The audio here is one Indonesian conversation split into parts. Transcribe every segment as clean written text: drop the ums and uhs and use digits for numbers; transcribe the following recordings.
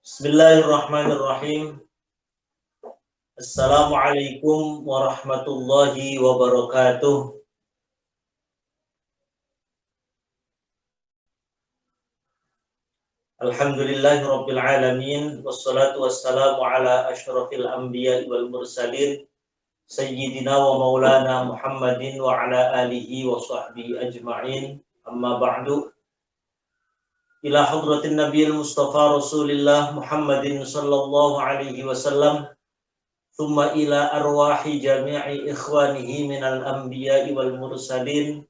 Bismillahirrahmanirrahim. Assalamualaikum warahmatullahi wabarakatuh. Alhamdulillahi rabbil alamin. Wassalatu wassalamu ala asyrafil anbiya wal mursalin Sayyidina wa maulana Muhammadin wa ala alihi wa sahbihi ajma'in. Amma ba'du. Ila hadratin nabiyil mustafa rasulillah Muhammadin sallallahu alaihi wasallam. Thumma ila arwahi jami'i ikhwanihi minal anbiya'i wal mursalin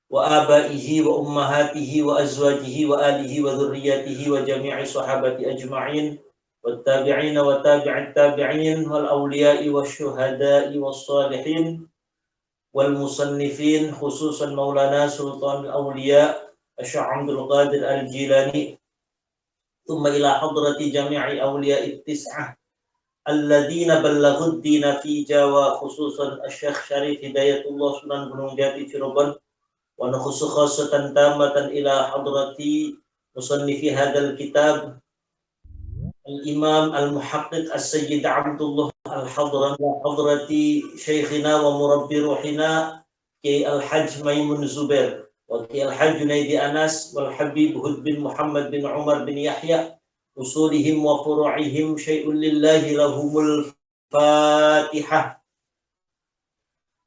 wa abaihi wa ummahatihi wa azwajihi wa alihi wa dhurriyyatihi wa jami'i sahabati ajma'in wat tabi'ina wa tabi'it tabi'in wal awliya'i wash syuhada'i was salihin wal musannifin khususan maulana sultan al awliya Syekh Abdul Qadir Al-Jilani. Thumma ila hadrati jami'i awliya'i tis'ah alladzina ballaghud dina fi Jawa khususan Syekh Syarif Hidayatullah Sunan Gunung Jati Cirebon wa nakhusu khassatan tamatan ila hadrati musannifi hadzal kitab al-imam al-muhaqqiq as-sayyid Abdullah al-Hadrami wa hadrati syekhina wa murabbi ruhina Kiai Al-Hajj Maimun Zubair wa Kiai Al-Hajj Junaidi Anas wal Habib Hud bin Muhammad bin Umar bin Yahya usulihim wa furu'ihim syai'un lillahi lahumul Fatihah.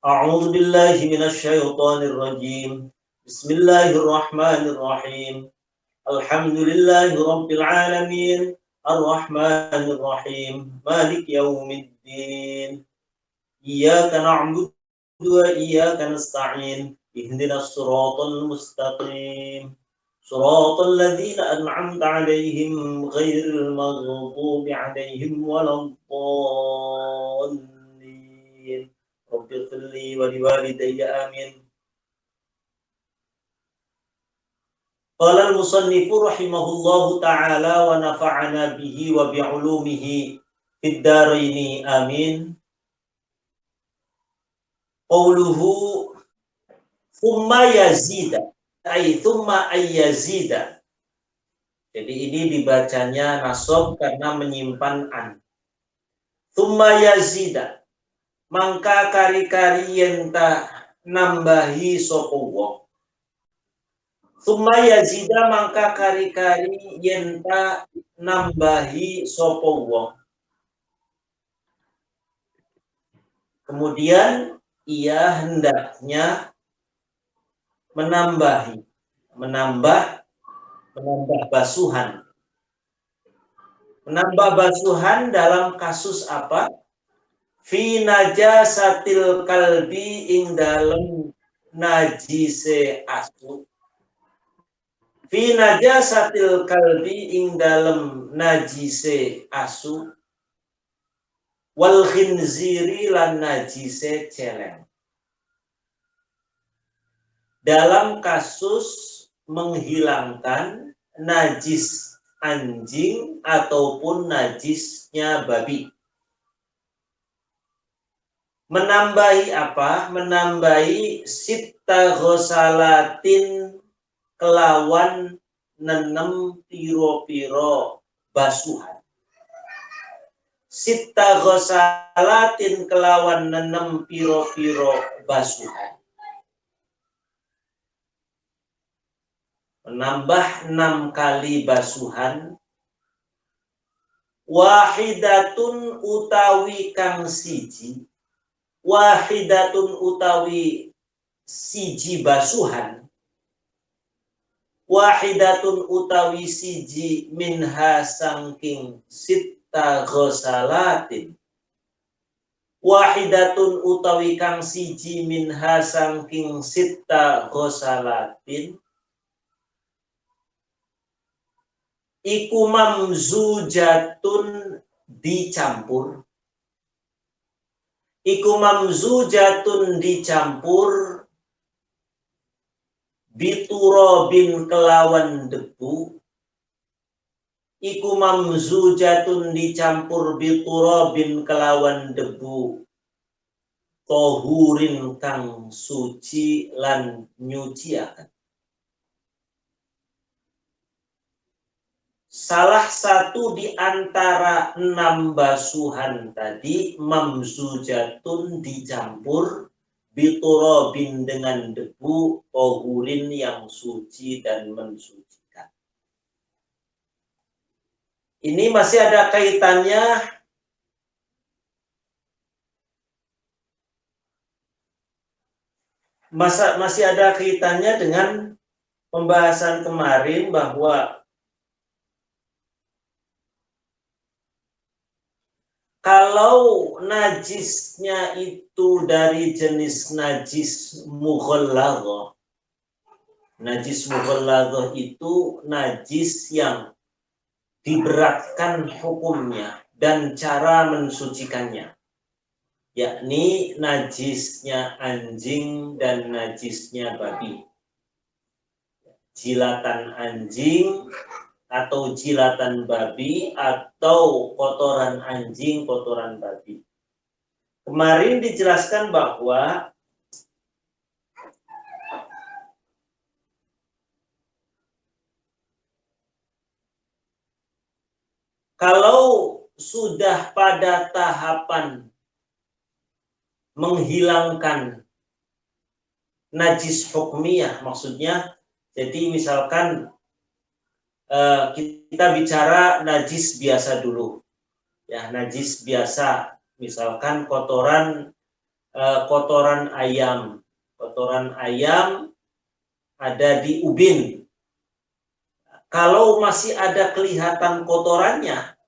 A'udzu billahi minasy syaithanir rajim. Bismillahirrahmanirrahim. Alhamdulillahi rabbil alamin. Arrahmanir rahim. Maliki yaumiddin. Iyyaka na'budu wa iyyaka nasta'in. Ihdinas siratal mustaqim. Siratal ladzina an'amta 'alaihim ghairil maghdubi 'alaihim waladdallin. Rabbil firli wa liwalidayya amin. Qala al-musannifu rahimahullahu ta'ala wa nafa'ana bihi wa bi'ulumihi fid dharaini amin. Qauluhu thumma yazida ay thumma ayyazida. Jadi ini dibacanya nasab karena menyimpan an. Thumma yazida mangka kari-kari yenta nambahi sapa wong. Tsumma yazida mangka kari-kari yenta nambahi sapa wong. Kemudian ia hendaknya menambah basuhan. Menambah basuhan dalam kasus apa? Fi najasatil kalbi ing dalem najise asu. Fi najasatil kalbi ing dalem najise asu. Wal khinziri lan najise celeng. Dalam kasus menghilangkan najis anjing ataupun najisnya babi. Menambahi apa? Menambahi sitta ghosalatin kelawan nenem piro-piro basuhan. Sitta ghosalatin kelawan nenem piro-piro basuhan. Menambah 6 kali basuhan. Wahidatun utawi kang siji. Wahidatun utawi siji basuhan. Wahidatun utawi siji minha sangking sitta ghosalatin. Wahidatun utawi kang siji minha sangking sitta ghosalatin. Iku mamzujatun dicampur. Iku mamzujatun dicampur biturobin kelawan debu. Iku mamzujatun dicampur biturobin kelawan debu. Tohurin kang suci lan nyuciaken. salah satu di antara 6 basuhan tadi mamzujatun dicampur biturobin dengan debu tohurin yang suci dan mensucikan. Ini masih ada kaitannya masih ada kaitannya dengan pembahasan kemarin bahwa kalau najisnya itu dari jenis najis mughalladhah. Najis mughalladhah itu najis yang diberatkan hukumnya dan cara mensucikannya. Yakni najisnya anjing dan najisnya babi. Jilatan anjing atau jilatan babi atau kotoran anjing, kotoran babi. Kemarin dijelaskan bahwa kalau sudah pada tahapan menghilangkan najis hukmiyah, maksudnya jadi misalkan kita bicara najis biasa dulu, ya najis biasa, misalkan kotoran ayam ada di ubin. Kalau masih ada kelihatan kotorannya,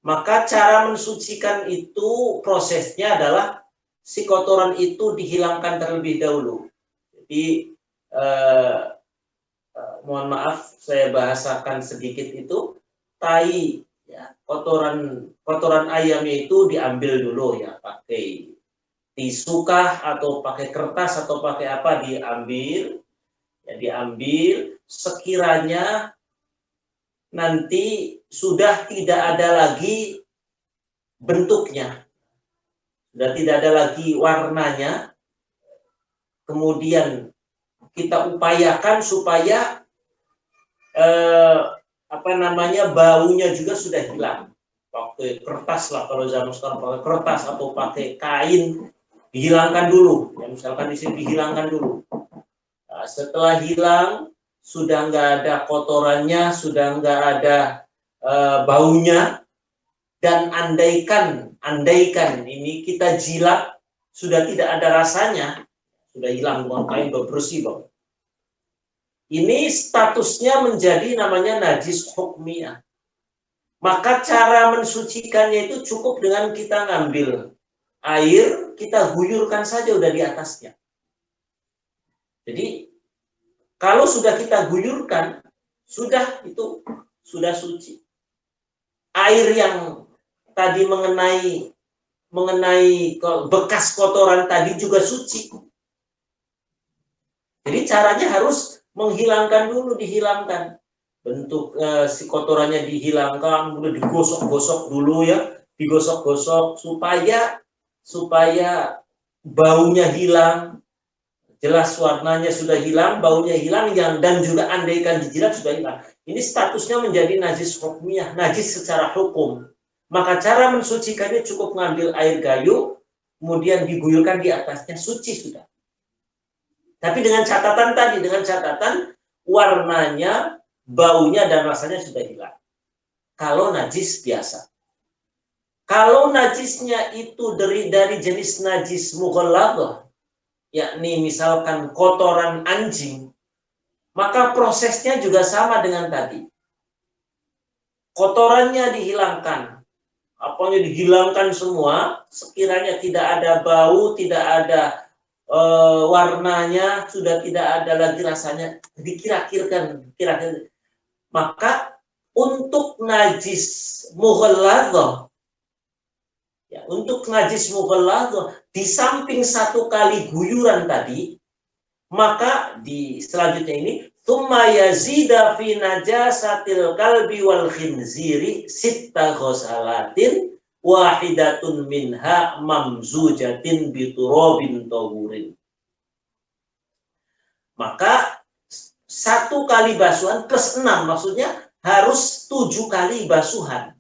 maka cara mensucikan itu prosesnya adalah si kotoran itu dihilangkan terlebih dahulu. Jadi mohon maaf saya bahasakan sedikit itu, tai ya, kotoran ayamnya itu diambil dulu ya, pakai tisu kah atau pakai kertas atau pakai apa, diambil sekiranya nanti sudah tidak ada lagi bentuknya, sudah tidak ada lagi warnanya, kemudian kita upayakan supaya baunya juga sudah hilang. Pakai kertas lah, kalau zaman sekarang pakai kertas atau pakai kain, dihilangkan dulu. Ya, misalkan di sini dihilangkan dulu. Nah, setelah hilang, sudah nggak ada kotorannya, sudah nggak ada baunya, dan andaikan ini kita jilat sudah tidak ada rasanya, sudah hilang, bukan kain bersih bang. Ini statusnya menjadi namanya najis hukmiyah. Maka cara mensucikannya itu cukup dengan kita ngambil air, kita guyurkan saja udah di atasnya. Jadi kalau sudah kita guyurkan, sudah suci. Air yang tadi mengenai bekas kotoran tadi juga suci. Jadi caranya harus menghilangkan dulu, dihilangkan bentuk si kotorannya, dihilangkan, kemudian digosok-gosok dulu ya, digosok-gosok supaya baunya hilang, jelas warnanya sudah hilang, baunya hilang, dan juga andaikan dijilat sudah hilang. Ini statusnya menjadi najis hukmiyah, najis secara hukum. Maka cara mensucikannya cukup mengambil air gayu, kemudian diguyurkan di atasnya, suci sudah. Tapi dengan catatan warnanya, baunya, dan rasanya sudah hilang. Kalau najis biasa. Kalau najisnya itu dari jenis najis mughalladhah, yakni misalkan kotoran anjing, maka prosesnya juga sama dengan tadi. Kotorannya dihilangkan, dihilangkan semua, sekiranya tidak ada bau, tidak ada warnanya, sudah tidak ada lagi rasanya, kira-kira. Maka untuk najis mughalladhah, di samping satu kali guyuran tadi, maka di selanjutnya ini tsumma yazida fi najasatil kalbi wal khinziri sitta ghusalatin wahidatun minha mamzujatin biturabin tahurin. Maka 1 kali basuhan plus 6, maksudnya harus 7 kali basuhan.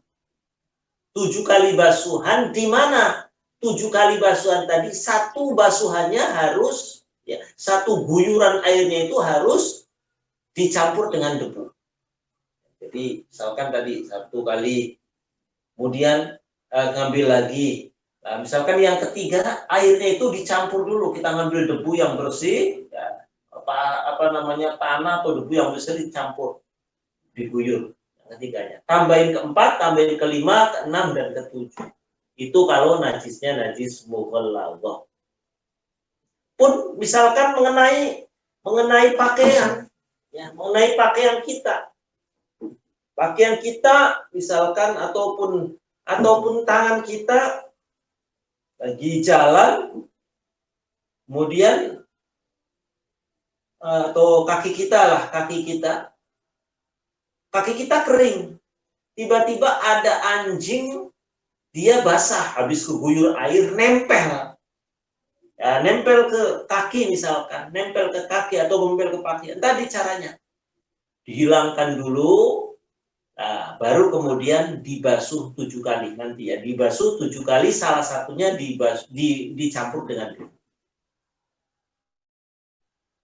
7 kali basuhan, di mana 7 kali basuhan tadi, 1 basuhannya harus, ya, 1 guyuran airnya itu harus dicampur dengan debu. Jadi misalkan tadi 1 kali, kemudian ngambil lagi. Nah, misalkan yang ketiga, airnya itu dicampur dulu, kita ngambil debu yang bersih, ya, apa namanya, tanah atau debu yang bersih dicampur, diguyur. Ketiganya, tambahin keempat, tambahin kelima, keenam, dan ketujuh. Itu kalau najisnya najis mughalladhah. Pun misalkan mengenai pakaian, ya, mengenai pakaian kita misalkan ataupun tangan kita lagi jalan, kemudian atau kaki kita kering, tiba-tiba ada anjing, dia basah habis keguyur air, nempel ke kaki misalkan, nempel ke kaki atau nempel ke pakaian. Tadi caranya dihilangkan dulu, nah, baru kemudian dibasuh 7 kali nanti, ya, dibasuh 7 kali, salah satunya dicampur dengan debu.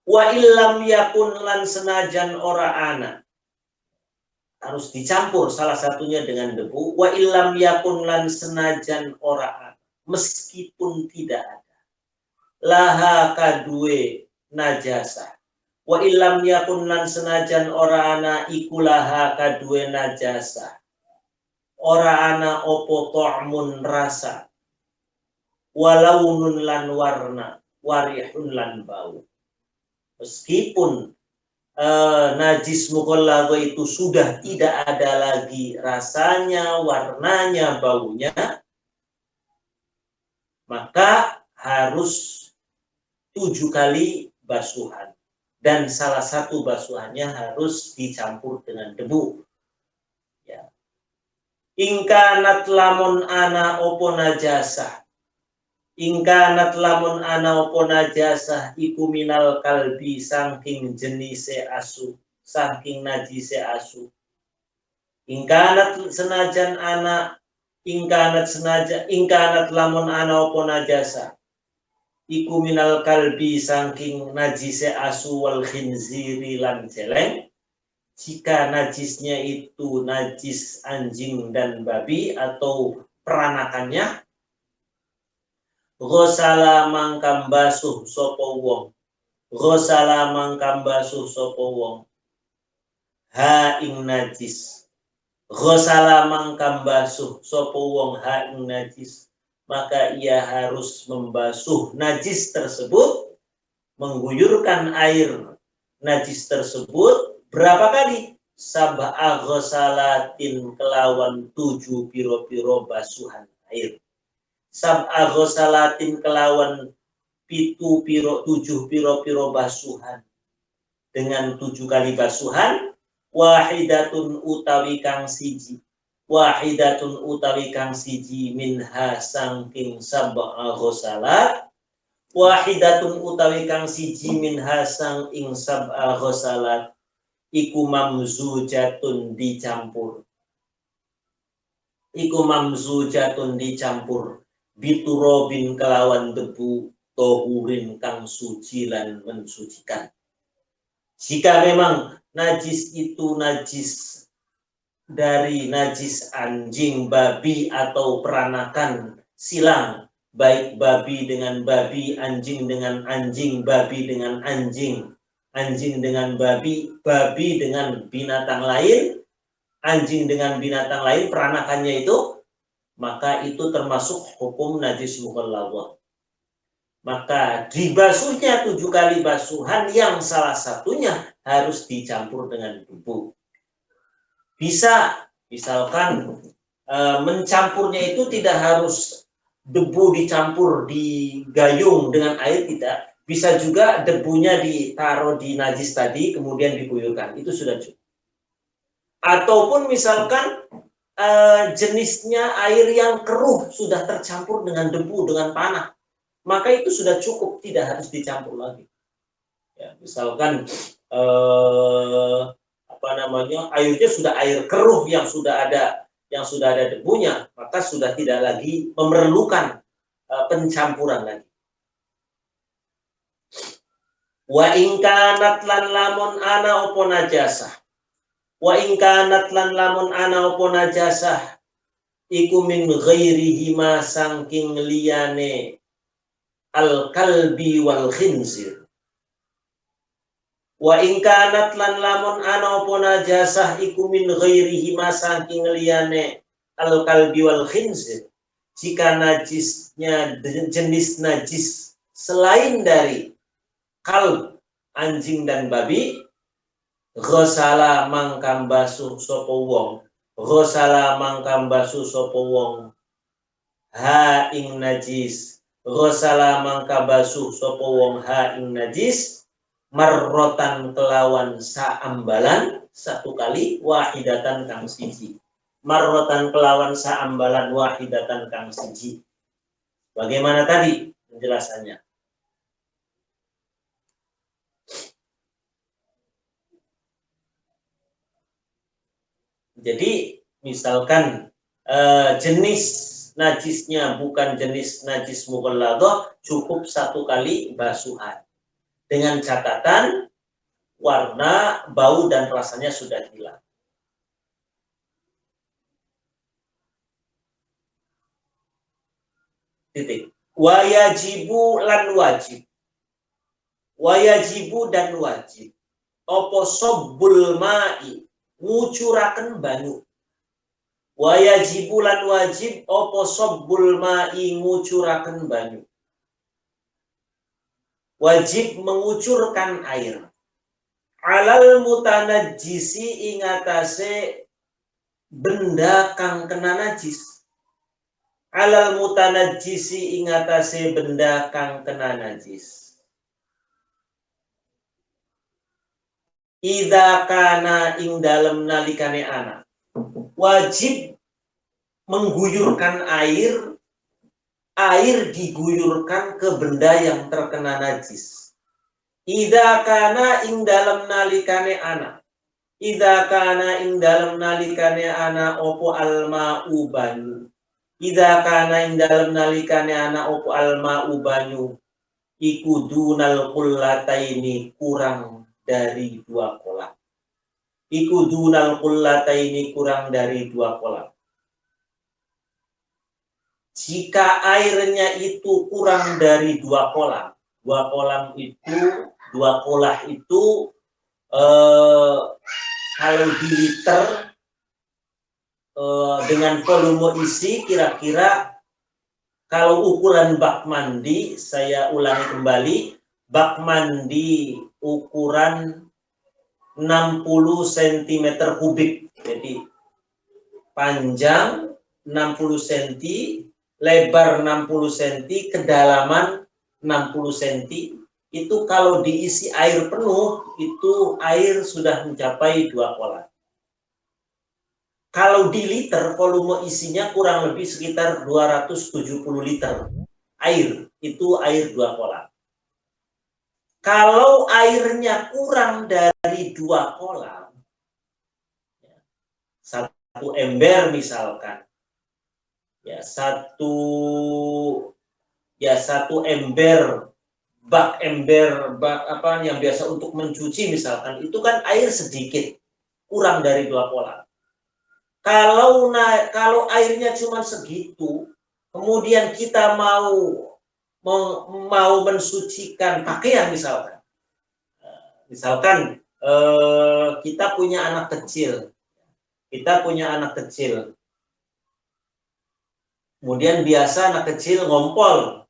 Wa illam yakun lan senajan ora ana, harus dicampur salah satunya dengan debu. Wa illam yakun lan senajan ora, meskipun tidak ada, laha kadue najasa. Wa illam yakun lan senajan ora ana iku laha kadue najasa. Ora ana opo ta'mun rasa, walaunun lan warna, warihun lan bau. Meskipun najis mughalladhah itu sudah tidak ada lagi rasanya, warnanya, baunya, maka harus 7 kali basuhan, dan salah satu basuhannya harus dicampur dengan debu. Ya. Ingkanat lamun ana opo najasah, ingkanat lamun ana opo najasah iku minal kalbi, saking jenise asu, saking najise asu. Ingkanat senajan ana, ingkanat lamun ana opo najasah iku minal kalbi, saking najise asu, wal khinziri lan celeng. Jika najisnya itu najis anjing dan babi atau peranakannya, ghosala mangkam basuh sopo wong, ghosala mangkam basuh sopo wong ha ing najis, ghosala mangkam basuh sopo wong ha ing najis, maka ia harus membasuh najis tersebut, mengguyurkan air najis tersebut berapa kali? Sab'a ghosalatin, kelawan 7 piro-piro basuhan air. Sab'a ghosalatin, kelawan 7 piro-piro basuhan. Dengan 7 kali basuhan, wahidatun utawi kang siji, wahidatun utawi kang siji, minha sangking sab'a ghosalat, wahidatun utawi kang siji, minha sangking sab'a ghosalat, iku mamzujatun dicampur, iku mamzujatun dicampur, biturobin kelawan debu, tohurin kang suci lan mensucikan. Jika memang najis itu najis dari najis anjing, babi, atau peranakan silang, baik babi dengan babi, anjing dengan anjing, babi dengan anjing, anjing dengan babi, babi dengan binatang lain, anjing dengan binatang lain, peranakannya itu, maka itu termasuk hukum najis mughalladhah. Maka dibasuhnya 7 kali basuhan, yang salah satunya harus dicampur dengan debu. Bisa misalkan mencampurnya itu tidak harus debu dicampur di gayung dengan air, tidak. Bisa juga debunya ditaruh di najis tadi, kemudian diguyurkan. Itu sudah cukup. Ataupun misalkan jenisnya air yang keruh sudah tercampur dengan debu, dengan panah, maka itu sudah cukup, tidak harus dicampur lagi. Ya, misalkan apa namanya, airnya sudah air keruh yang sudah ada debunya, maka sudah tidak lagi memerlukan pencampuran lagi. Wa ingkanat lan lamun ana opo najasah. Wa ingkanat lan lamun ana opo najasah iku min ghairihi ma sangking liyane al kalbi wal khinzir. Wa ingkanat lan lamun ana opo najasah iku min ghairihi ma sangking liyane al kalbi wal khinzir. Jika najisnya jenis najis selain dari kalb, anjing dan babi, ghosala mangkam basuh sopo wong, ghosala mangkam basuh sopo wong, ha ing najis, ghosala mangkam basuh sopo wong ha ing najis, marrotan kelawan saambalan satu kali, wahidatan kang siji. Marrotan kelawan saambalan wahidatan kang siji. Bagaimana tadi penjelasannya? Jadi misalkan jenis najisnya bukan jenis najis mughalladhah, cukup satu kali basuhan. Dengan catatan warna, bau dan rasanya sudah hilang. Titik. Wayajibu lan wajib. Wayajibu dan wajib. Opo sobbul ma'i, ngucuraken banyu. Wayajibu lan wajib opo sobbul ma'i, ngucuraken banyu. Wajib mengucurkan air. Alal mutanajjisi ingatase benda kang kena najis. Alal mutanajjisi ingatase benda kang kena najis. Idza kana ing dalem nalikane ana. Wajib mengguyurkan air. Air diguyurkan ke benda yang terkena najis. Idza kana ing dalem nalikane ana. Idza kana ing dalem nalikane ana opo alma'u banyu. Idza kana ing dalem nalikane ana opo alma'u banyu. Iku dunal qullataini, kurang dari 2 kolam. Iku dunal qullataini, kurang dari 2 kolam. Jika airnya itu kurang dari 2 kolam, 2 kolam itu, 2 kolah itu kalau di liter dengan volume isi kira-kira, kalau ukuran bak mandi, saya ulangi kembali, bak mandi ukuran 60 cm kubik. Jadi panjang 60 cm, lebar 60 cm, kedalaman 60 cm. Itu kalau diisi air penuh, itu air sudah mencapai 2 kolam. Kalau di liter, volume isinya kurang lebih sekitar 270 liter air. Itu air 2 kolam. Kalau airnya kurang dari 2 kolam, 1 ember misalkan, satu ember, bak apa yang biasa untuk mencuci misalkan, itu kan air sedikit, kurang dari 2 kolam. Kalau airnya cuma segitu, kemudian kita mau mensucikan pakaian misalkan kita punya anak kecil, kemudian biasa anak kecil ngompol,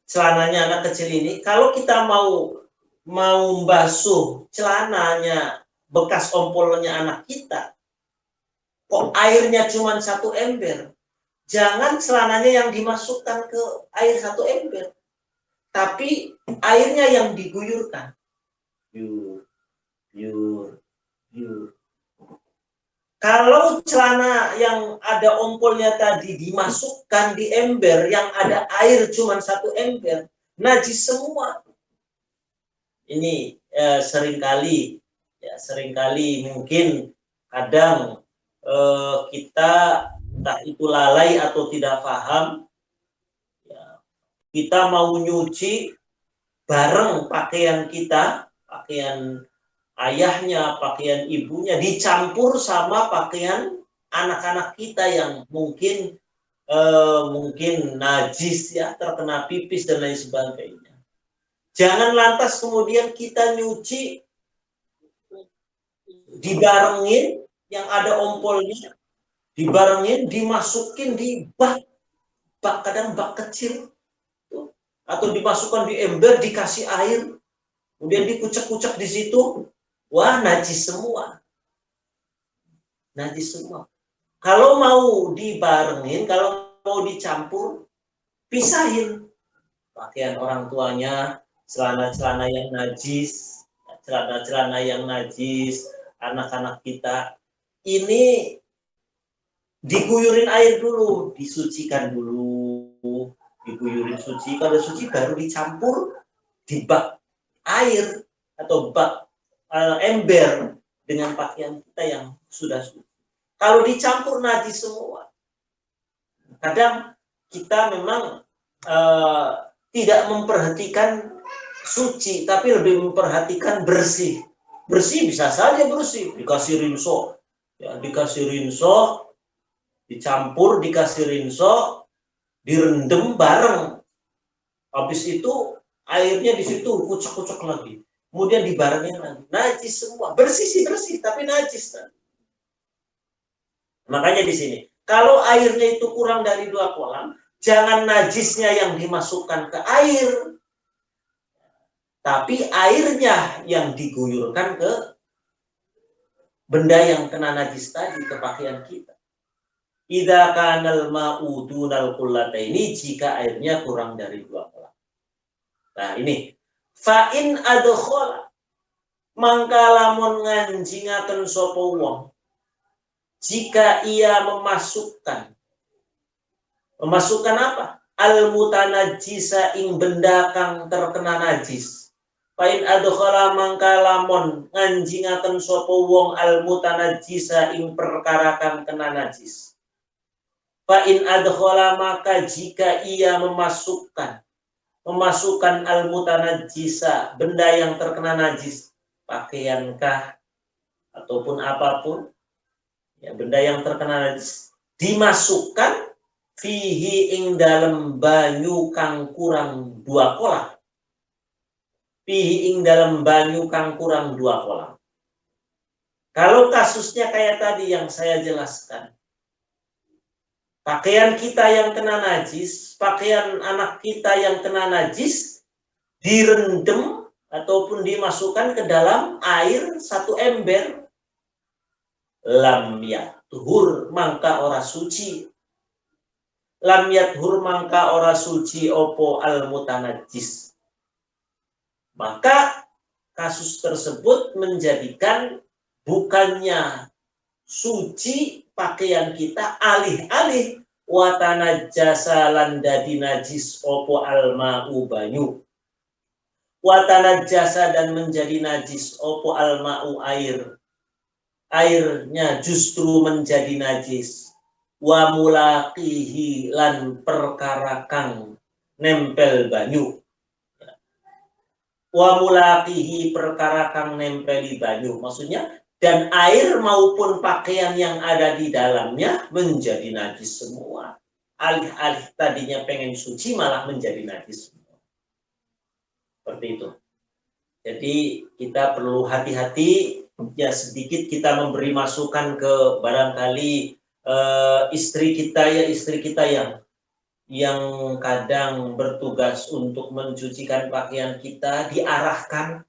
celananya anak kecil ini, kalau kita mau basuh celananya bekas ompolnya anak kita, kok airnya cuma 1 ember. Jangan celananya yang dimasukkan ke air 1 ember, tapi airnya yang diguyurkan. Kalau celana yang ada ompolnya tadi dimasukkan di ember yang ada air cuma 1 ember, najis semua. ini seringkali mungkin kadang kita entah itu lalai atau tidak paham, ya, kita mau nyuci bareng pakaian kita, pakaian ayahnya, pakaian ibunya, dicampur sama pakaian anak-anak kita yang mungkin najis, ya, terkena pipis dan lain sebagainya. Jangan lantas kemudian kita nyuci dibarengin yang ada ompolnya, dibarengin, dimasukin di bak kadang bak kecil, atau dimasukkan di ember, dikasih air, kemudian dikucek-kucek di situ, wah najis semua. Najis semua. Kalau mau dibarengin, kalau mau dicampur, pisahin pakaian orang tuanya, celana-celana yang najis, celana-celana yang najis, anak-anak kita. Ini diguyurin air dulu, disucikan dulu, diguyurin suci. Kalau suci baru dicampur di bak air atau bak ember dengan pakaian kita yang sudah suci. Kalau dicampur najis semua. Kadang kita memang tidak memperhatikan suci, tapi lebih memperhatikan bersih. Bersih bisa saja bersih, dikasih rinso, ya, dikasih rinso, dicampur, dikasih rinso, direndam bareng. Habis itu airnya di situ kucek-kucek lagi. Kemudian dibarengin lagi. Najis semua. Bersih sih bersih, tapi najis. Makanya di sini, kalau airnya itu kurang dari 2 kolam, jangan najisnya yang dimasukkan ke air, tapi airnya yang diguyurkan ke benda yang kena najis tadi, ke pakaian kita. Idza kanal ma'u dunal qullataini, jika airnya kurang dari 2 kolam. Nah ini, fa in adkhala, mangka lamun nganjingaken sapa wong, jika ia memasukkan apa? Al-mutanajjisa ing benda kang terkena najis. Fain adkhala mangka lamun nganjingaken sapa wong al-mutanajjisa ing perkara kang kena najis. Fain adkhala maka jika ia memasukkan al-mutanajjisa benda yang terkena najis, pakaiankah ataupun apapun, ya, benda yang terkena najis, dimasukkan fihi ing dalam banyu kang kurang 2 kolam. Fihi ing dalam banyu kang kurang 2 kolam. Kalau kasusnya kayak tadi yang saya jelaskan, pakaian kita yang kena najis, pakaian anak kita yang kena najis, direndam ataupun dimasukkan ke dalam air 1 ember, lam yathur mangka ora suci. Lam yathur mangka ora suci opo al mutanajjis. Maka kasus tersebut menjadikan bukannya suci pakaian kita, alih-alih watanajjasa lan dadi najis opo al ma'u banyu. Watanajjasa dan menjadi najis opo al ma'u air. Airnya justru menjadi najis. Wa mulaqihi lan perkara kang nempel banyu. Wa mulaqihi perkara kang nempeli banyu. Maksudnya, dan air maupun pakaian yang ada di dalamnya menjadi najis semua. Alih-alih tadinya pengen suci malah menjadi najis semua. Seperti itu. Jadi kita perlu hati-hati, ya, sedikit kita memberi masukan ke barangkali istri kita yang kadang bertugas untuk mencucikan pakaian kita, diarahkan,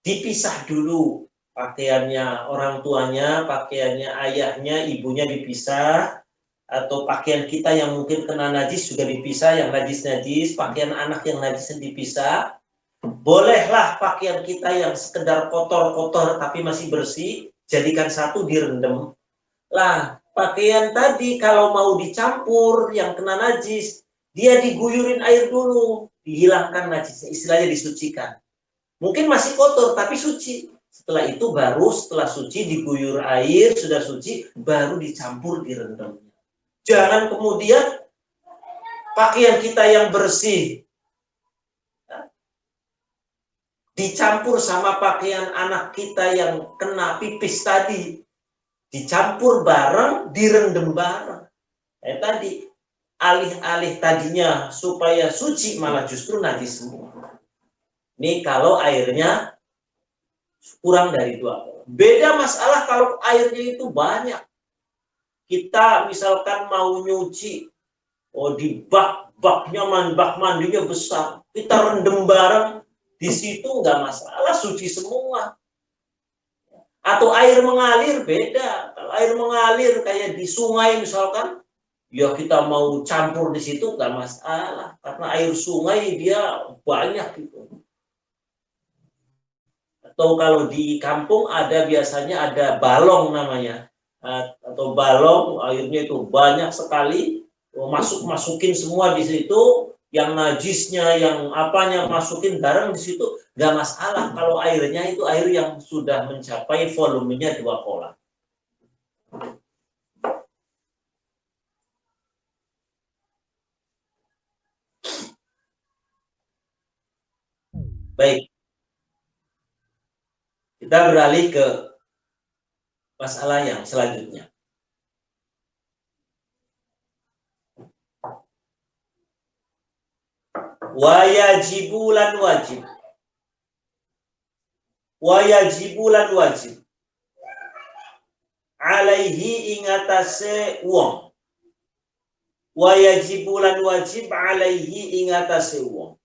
dipisah dulu pakaiannya orang tuanya, pakaiannya ayahnya, ibunya dipisah, atau pakaian kita yang mungkin kena najis juga dipisah, yang najis-najis, pakaian anak yang najis dipisah. Bolehlah pakaian kita yang sekedar kotor-kotor tapi masih bersih, jadikan satu, direndam. Lah, pakaian tadi kalau mau dicampur yang kena najis, dia diguyurin air dulu, dihilangkan najisnya, istilahnya disucikan. Mungkin masih kotor tapi suci. Setelah itu baru setelah suci diguyur air, sudah suci baru dicampur direndam. Jangan kemudian pakaian kita yang bersih dicampur sama pakaian anak kita yang kena pipis tadi. Dicampur bareng, direndam bareng. Tadi alih-alih tadinya supaya suci malah justru najis semua. Ini kalau airnya kurang dari 2. Beda masalah kalau airnya itu banyak. Kita misalkan mau nyuci, di baknya bak mandinya besar, kita rendam bareng, di situ nggak masalah, suci semua. Atau air mengalir beda. Kalau air mengalir kayak di sungai misalkan, ya kita mau campur di situ nggak masalah, karena air sungai dia banyak gitu. Atau kalau di kampung biasanya ada balong namanya, atau balong, airnya itu banyak sekali, masukin semua di situ, yang najisnya, yang apanya masukin bareng di situ, nggak masalah kalau airnya itu air yang sudah mencapai volumenya 2 kolam. Baik, kita beralih ke masalah yang selanjutnya. Wayajibulan wajib. Wayajibulan wajib. Alaihi ingatase wong. Wayajibulan wajib alaihi ingatase wong.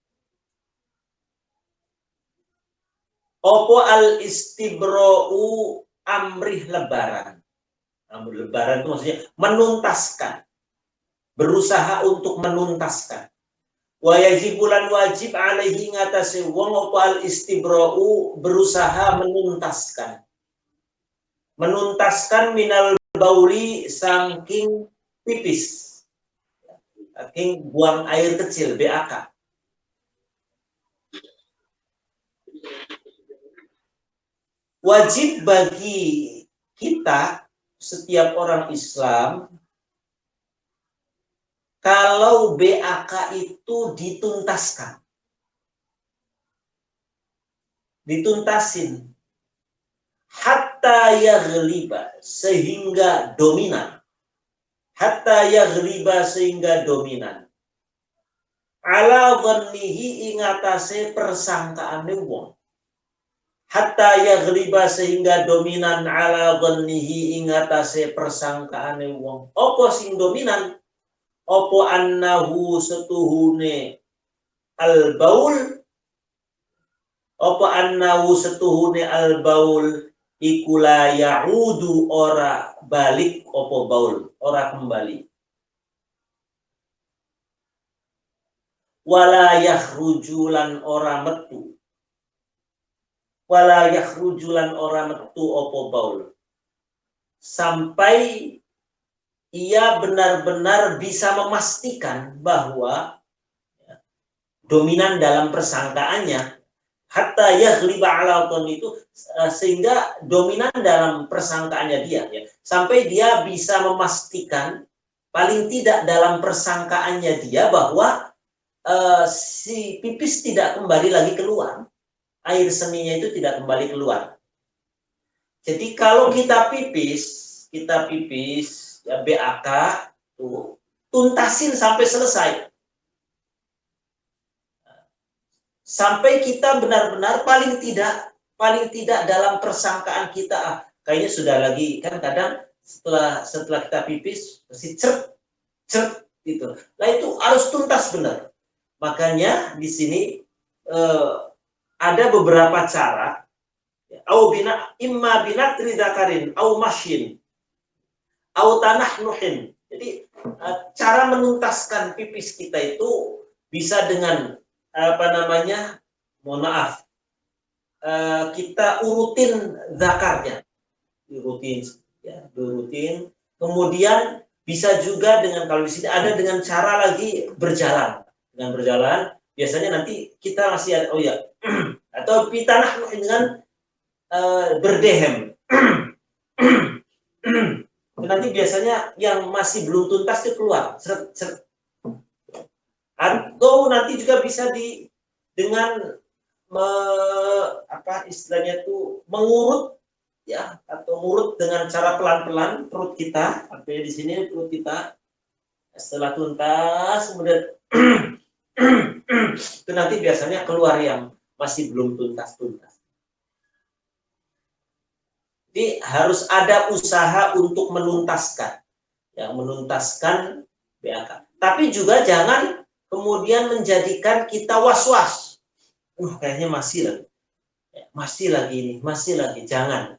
Opo al istibra'u amrih lebaran. Lebaran itu maksudnya menuntaskan. Berusaha untuk menuntaskan. Wayajibulan wajib alaihi ngatasi wong opo al istibra'u berusaha menuntaskan. Menuntaskan minal bauli saking pipis. Saking buang air kecil, BAK. Wajib bagi kita, setiap orang Islam, kalau BAK itu dituntaskan. Dituntasin. Hatta yaghliba, sehingga dominan. Hatta yaghliba, sehingga dominan. Ala dhannihi ingatase persangkaane wong. Hatta yaghliba, sehingga dominan ala dhannihi ingatase persangkaane wong. Apa sing dominan? Apa annahu setuhune al-baul? Apa annahu setuhune al-baul iku la ya'udu, ora balik apa baul, ora kembali. Wala yakhrujulan ora metu. Wala yakhrujulan ora metu apa baul. Sampai ia benar-benar bisa memastikan bahwa dominan dalam persangkaannya, hatta yaghliba ala ton itu, sehingga dominan dalam persangkaannya dia, ya, sampai dia bisa memastikan paling tidak dalam persangkaannya dia bahwa si pipis tidak kembali lagi keluar, air seninya itu tidak kembali keluar. Jadi kalau kita pipis ya, BAK tuh tuntasin sampai selesai. Sampai kita benar-benar paling tidak dalam persangkaan kita, kayaknya sudah lagi, kan kadang setelah kita pipis mesti cert gitu. Nah itu harus tuntas benar. Makanya di sini ada beberapa cara, au bina imma binatri dzakarin au masyin au tanahnuhin. Jadi cara menuntaskan pipis kita itu bisa dengan mohon maaf, kita urutin zakarnya, diurutin. Kemudian bisa juga dengan, kalau di sini ada dengan cara lagi berjalan. Dengan berjalan, biasanya nanti kita masih ada, atau pitanah dengan berdehem. Nanti biasanya yang masih belum tuntas itu keluar. Atau nanti juga bisa dengan istilahnya itu mengurut ya, atau ngurut dengan cara pelan-pelan perut kita. Artinya di sini perut kita setelah tuntas kemudian itu nanti biasanya keluar yang masih belum tuntas. Jadi harus ada usaha untuk menuntaskan, ya, menuntaskan BAK. Tapi juga jangan kemudian menjadikan kita was-was. Kayaknya masih lagi, jangan.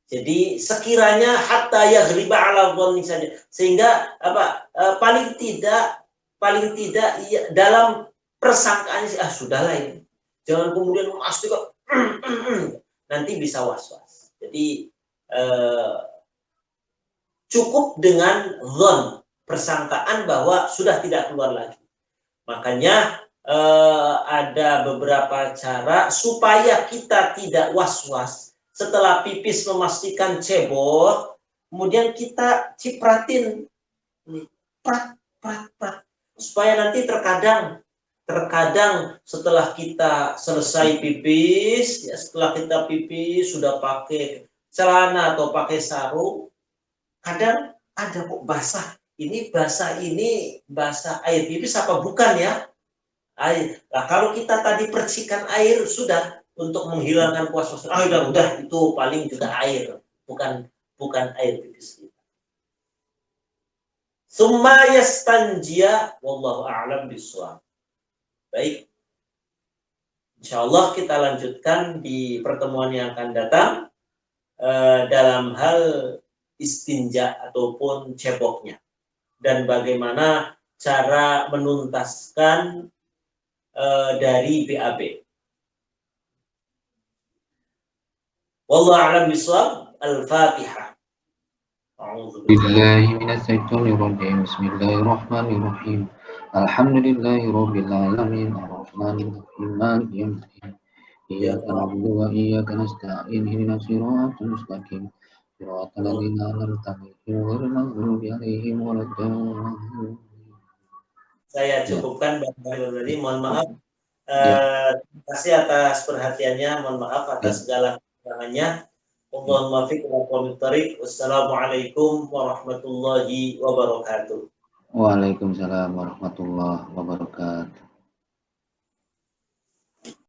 Jadi sekiranya hatta yaghliba ala dhanni saja, sehingga paling tidak ya, dalam persangkaan sudahlah ini. Jangan kemudian memastikan nanti bisa was-was. Jadi cukup dengan dhon, persangkaan bahwa sudah tidak keluar lagi. Makanya ada beberapa cara supaya kita tidak was-was setelah pipis memastikan cebok, kemudian kita cipratin prat, supaya nanti terkadang setelah kita selesai pipis, ya, setelah kita pipis sudah pakai celana atau pakai sarung, kadang ada kok basah. Ini basah air pipis apa bukan ya? Air. Nah, kalau kita tadi percikan air sudah untuk menghilangkan was-was. Udah itu paling juga air, bukan air pipis kita. Summa yastanjia wallahu a'lam bishawab. Baik. Insyaallah kita lanjutkan di pertemuan yang akan datang dalam hal istinja ataupun ceboknya dan bagaimana cara menuntaskan dari BAB. Wallahu a'lam bishawab. Al-Fatihah. Billahi minasyaitonir rajim. Bismillahirrahmanirrahim. Alhamdulillahi rabbil alamin. Arrahmanir rahim. Maliki yaumiddin. Iyyaka na'budu wa iyyaka nasta'in. Ihdinas siratal mustaqim. Siratal ladzina an'amta 'alaihim ghairil maghdubi 'alaihim waladdallin. Saya cukupkan Bapak-Ibu, mohon maaf. Terima kasih atas perhatiannya, mohon maaf atas segala kekurangannya. Allahumma fiqh wa qawmi. Wassalamualaikum warahmatullahi wabarakatuh. Waalaikumsalam warahmatullahi wabarakatuh.